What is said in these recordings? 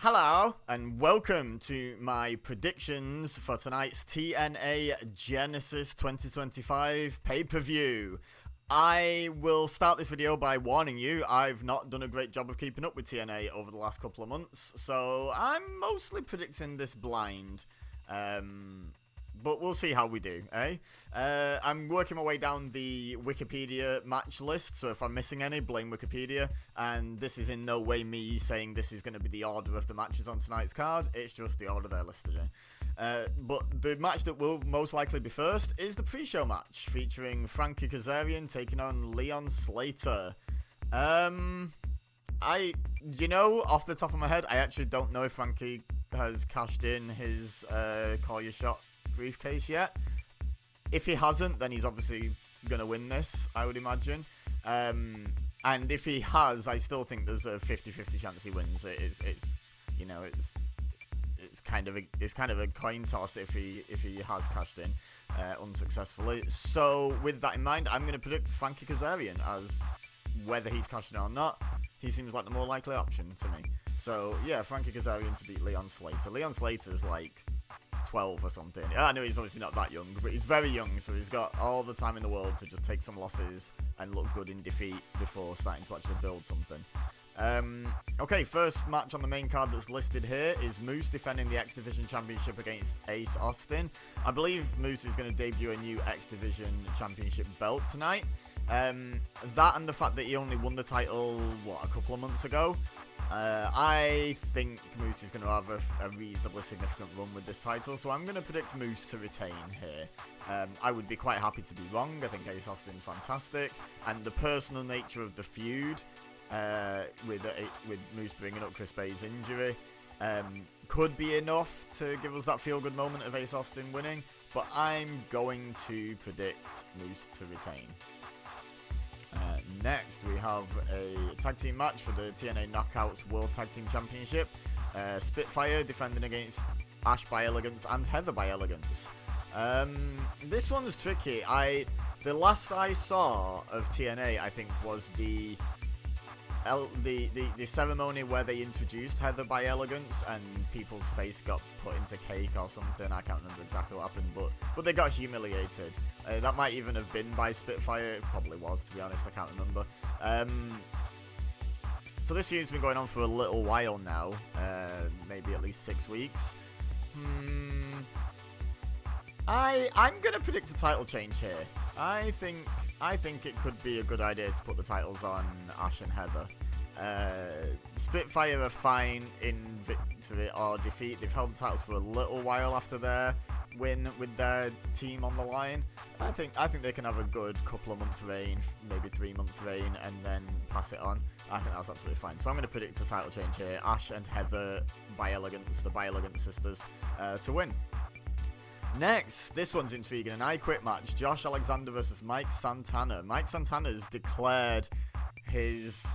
Hello, and welcome to my predictions for tonight's TNA Genesis 2025 pay-per-view. I will start this video by warning you, I've not done a great job of keeping up with TNA over the last couple of months, so I'm mostly predicting this blind. But we'll see how we do, eh? I'm working my way down the Wikipedia match list, so if I'm missing any, blame Wikipedia. And this is in no way me saying this is going to be the order of the matches on tonight's card, it's just the order they're listed in. But the match that will most likely be first is the pre-show match, featuring Frankie Kazarian taking on Leon Slater. Off the top of my head, I actually don't know if Frankie has cashed in his Call Your Shot briefcase yet. If he hasn't, then he's obviously gonna win this, I would imagine. And if he has, I still think there's a 50-50 chance he wins. It's kind of a coin toss if he has cashed in unsuccessfully. So with that in mind, I'm gonna predict Frankie Kazarian as whether he's cashing in or not. He seems like the more likely option to me. So yeah, Frankie Kazarian to beat Leon Slater. Leon Slater's like 12 or something. I know he's obviously not that young, but he's very young, so he's got all the time in the world to just take some losses and look good in defeat before starting to actually build something. Okay, first match on the main card that's listed here is Moose defending the X Division Championship against Ace Austin. I believe Moose is going to debut a new X Division Championship belt tonight. That and the fact that he only won the title, a couple of months ago. I think Moose is going to have a reasonably significant run with this title, so I'm going to predict Moose to retain here. I would be quite happy to be wrong. I think Ace Austin's fantastic, and the personal nature of the feud with Moose bringing up Chris Bay's injury could be enough to give us that feel-good moment of Ace Austin winning, but I'm going to predict Moose to retain. Next, we have a tag team match for the TNA Knockouts World Tag Team Championship. Spitfire defending against Ash by Elegance and Heather by Elegance. This one's tricky. The last I saw of TNA, I think, was the ceremony where they introduced Heather by Elegance and people's face got put into cake or something. I can't remember exactly what happened, but they got humiliated. That might even have been by Spitfire. It probably was, to be honest. I can't remember. So this feud's been going on for a little while now, maybe at least 6 weeks. I'm gonna predict a title change here. I think it could be a good idea to put the titles on Ash and Heather. Spitfire are fine in victory or defeat. They've held the titles for a little while after their win with their team on the line. I think they can have a good couple of month reign, maybe 3-month reign, and then pass it on. I think that's absolutely fine. So I'm going to predict a title change here. Ash and Heather by Elegance, the by Elegance sisters, to win. Next, this one's intriguing, an I Quit match. Josh Alexander versus Mike Santana. Mike Santana's declared his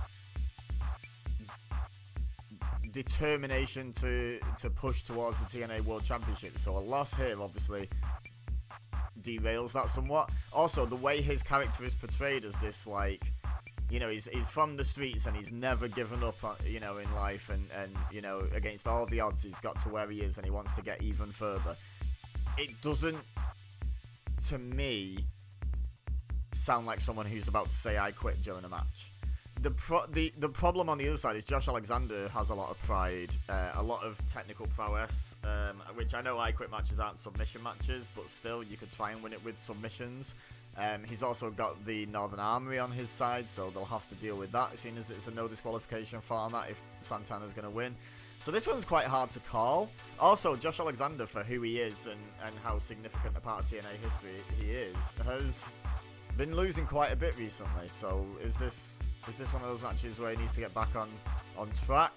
determination to push towards the TNA World Championship. So a loss here obviously derails that somewhat. Also, the way his character is portrayed as this, he's from the streets and he's never given up, in life, and against all the odds he's got to where he is and he wants to get even further. It doesn't, to me, sound like someone who's about to say I quit during a match. The problem on the other side is Josh Alexander has a lot of pride, a lot of technical prowess, which I know I Quit matches aren't submission matches, but still you could try and win it with submissions. He's also got the Northern Armory on his side, so they'll have to deal with that, seeing as it's a no disqualification format if Santana's going to win. So this one's quite hard to call. Also, Josh Alexander, for who he is and how significant a part of TNA history he is, has been losing quite a bit recently. So is this one of those matches where he needs to get back on track?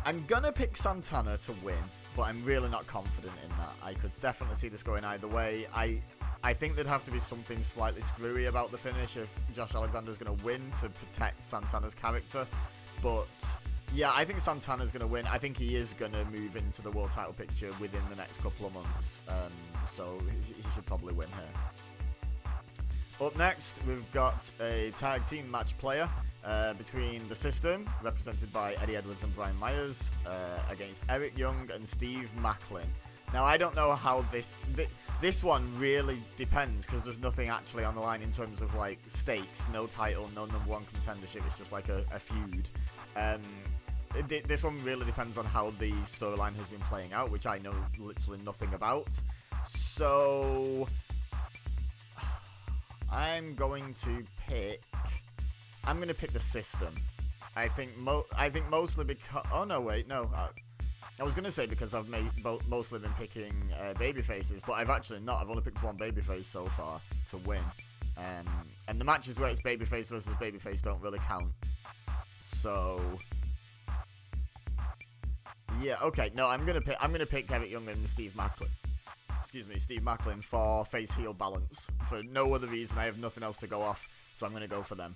I'm gonna pick Santana to win, but I'm really not confident in that. I could definitely see this going either way. I think there'd have to be something slightly screwy about the finish if Josh Alexander's gonna win to protect Santana's character. But yeah, I think Santana's going to win. I think he is going to move into the world title picture within the next couple of months. So he should probably win here. Up next, we've got a tag team match player between The System, represented by Eddie Edwards and Brian Myers, against Eric Young and Steve Macklin. Now, I don't know how this one really depends, because there's nothing actually on the line in terms of, like, stakes. No title, no #1 contendership. It's just like a feud. This one really depends on how the storyline has been playing out, which I know literally nothing about. So I'm going to pick The System. I think mostly because... Oh, no, wait, no. I was going to say because I've mostly been picking babyfaces, but I've actually not. I've only picked one babyface so far to win. And the matches where it's babyface versus babyface don't really count. So... yeah, okay. No, I'm gonna pick Eric Young and Steve Macklin. Steve Macklin for face-heel balance. For no other reason, I have nothing else to go off, so I'm going to go for them.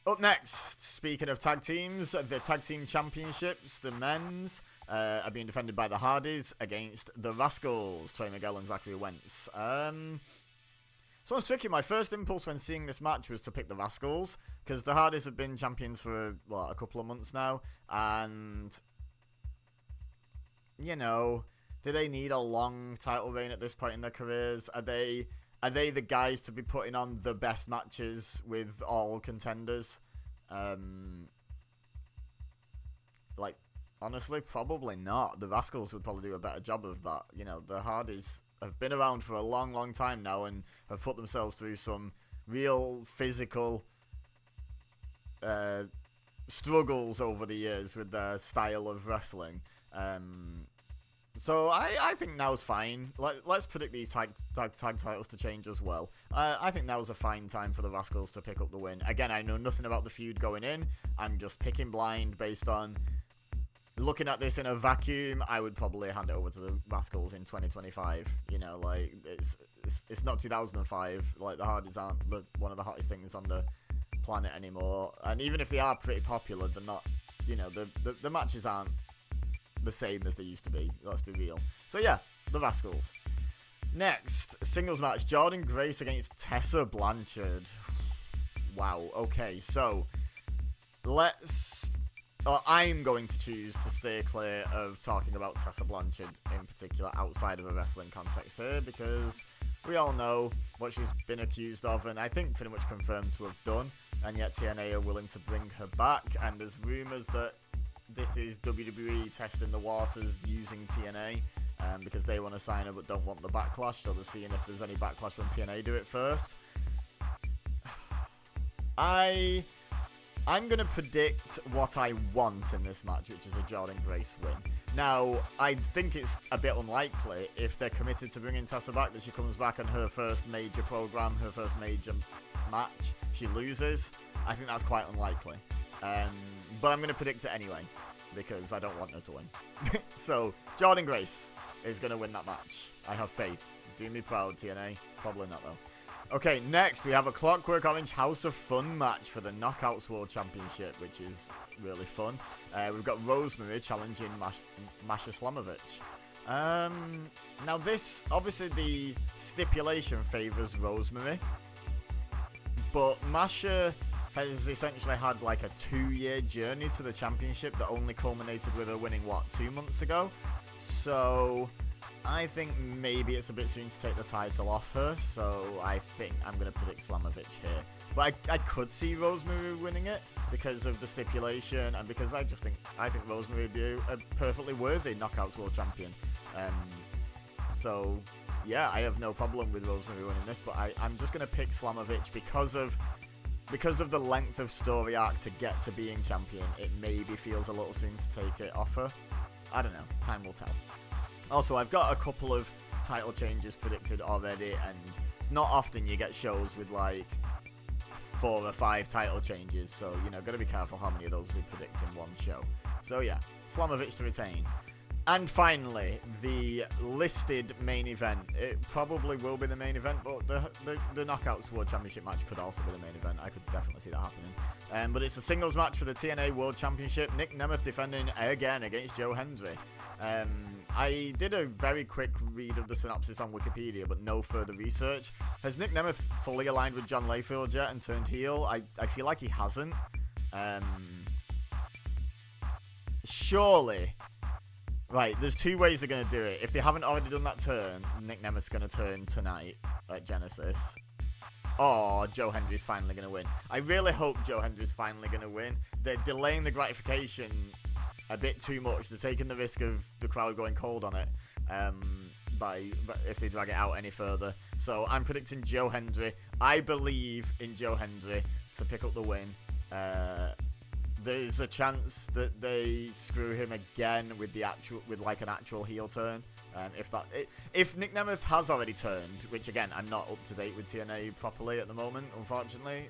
Up next, speaking of tag teams, the tag team championships, the men's, are being defended by the Hardys against the Rascals, Trey Miguel and Zachary Wentz. So it's tricky. My first impulse when seeing this match was to pick the Rascals, because the Hardys have been champions for, a couple of months now, and, you know... do they need a long title reign at this point in their careers? Are they the guys to be putting on the best matches with all contenders? Like, honestly, probably not. The Rascals would probably do a better job of that. You know, the Hardys have been around for a long, long time now and have put themselves through some real physical struggles over the years with their style of wrestling. So I think now's fine. Let's predict these tag titles to change as well. I think now's a fine time for the Rascals to pick up the win. Again, I know nothing about the feud going in. I'm just picking blind based on looking at this in a vacuum. I would probably hand it over to the Rascals in 2025. You know, like it's not 2005. Like the Hardys aren't one of the hottest things on the planet anymore. And even if they are pretty popular, they're not. You know, the matches aren't the same as they used to be, let's be real. So yeah, the Rascals. Next, singles match, Jordan Grace against Tessa Blanchard. Wow, okay, so I'm going to choose to stay clear of talking about Tessa Blanchard in particular outside of a wrestling context here, because we all know what she's been accused of, and I think pretty much confirmed to have done, and yet TNA are willing to bring her back, and there's rumours that this is WWE testing the waters using TNA because they want to sign her but don't want the backlash, so they're seeing if there's any backlash when TNA do it first. I'm going to predict what I want in this match, which is a Jordan Grace win. Now, I think it's a bit unlikely if they're committed to bringing Tessa back that she comes back on her first major program, her first major match, she loses. I think that's quite unlikely. But I'm going to predict it anyway, because I don't want her to win. So, Jordan Grace is going to win that match. I have faith. Do me proud, TNA. Probably not, though. Okay, next we have a Clockwork Orange House of Fun match for the Knockouts World Championship, which is really fun. We've got Rosemary challenging Masha Slamovich. Now this, obviously the stipulation favours Rosemary, but Masha has essentially had like a 2-year journey to the championship that only culminated with her winning, 2 months ago? So I think maybe it's a bit soon to take the title off her, so I think I'm going to predict Slamovich here. But I could see Rosemary winning it because of the stipulation, and because I think Rosemary would be a perfectly worthy Knockouts World Champion. So yeah, I have no problem with Rosemary winning this, but I'm just going to pick Slamovich because of the length of story arc to get to being champion. It maybe feels a little soon to take it off her. I don't know. Time will tell. Also, I've got a couple of title changes predicted already, and it's not often you get shows with like 4 or 5 title changes, so, you know, gotta be careful how many of those we predict in one show. So yeah, Slamovich to retain. And finally, the listed main event. It probably will be the main event, but the Knockouts World Championship match could also be the main event. I could definitely see that happening. But it's a singles match for the TNA World Championship. Nick Nemeth defending again against Joe Hendry. I did a very quick read of the synopsis on Wikipedia, but no further research. Has Nick Nemeth fully aligned with John Layfield yet and turned heel? I feel like he hasn't. Surely. Right, there's two ways they're going to do it. If they haven't already done that turn, Nick Nemeth's going to turn tonight at Genesis. Or Joe Hendry's finally going to win. I really hope Joe Hendry's finally going to win. They're delaying the gratification a bit too much. They're taking the risk of the crowd going cold on it if they drag it out any further. So I'm predicting Joe Hendry. I believe in Joe Hendry to pick up the win. There's a chance that they screw him again with like an actual heel turn. If Nick Nemeth has already turned, which again I'm not up to date with TNA properly at the moment, unfortunately.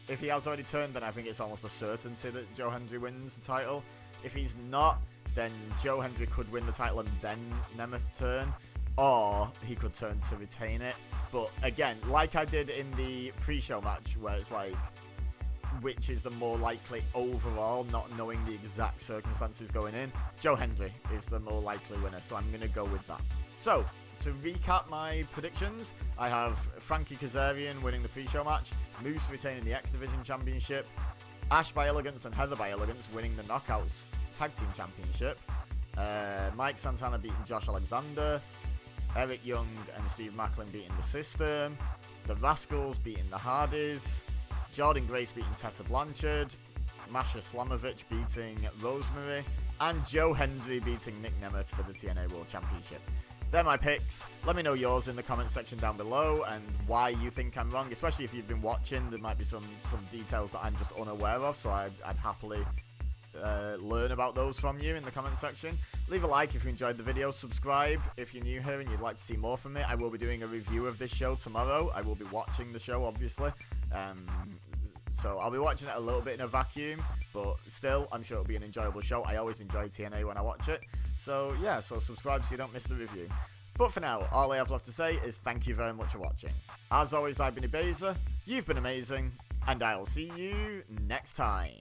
If he has already turned, then I think it's almost a certainty that Joe Hendry wins the title. If he's not, then Joe Hendry could win the title and then Nemeth turn, or he could turn to retain it. But again, like I did in the pre-show match, where it's like, which is the more likely overall, not knowing the exact circumstances going in, Joe Hendry is the more likely winner, so I'm going to go with that. So, to recap my predictions, I have Frankie Kazarian winning the pre-show match, Moose retaining the X Division Championship, Ash by Elegance and Heather by Elegance winning the Knockouts Tag Team Championship, Mike Santana beating Josh Alexander, Eric Young and Steve Macklin beating the System, the Rascals beating the Hardys, Jordan Grace beating Tessa Blanchard, Masha Slamovich beating Rosemary, and Joe Hendry beating Nick Nemeth for the TNA World Championship. They're my picks. Let me know yours in the comment section down below and why you think I'm wrong, especially if you've been watching. There might be some details that I'm just unaware of, so I'd happily learn about those from you in the comment section. Leave a like if you enjoyed the video, subscribe if you're new here and you'd like to see more from me. I will be doing a review of this show tomorrow. I will be watching the show, obviously. So I'll be watching it a little bit in a vacuum, but still, I'm sure it'll be an enjoyable show. I always enjoy TNA when I watch it. So yeah, so subscribe so you don't miss the review. But for now, all I have left to say is thank you very much for watching. As always, I've been Ebeza, you've been amazing, and I'll see you next time.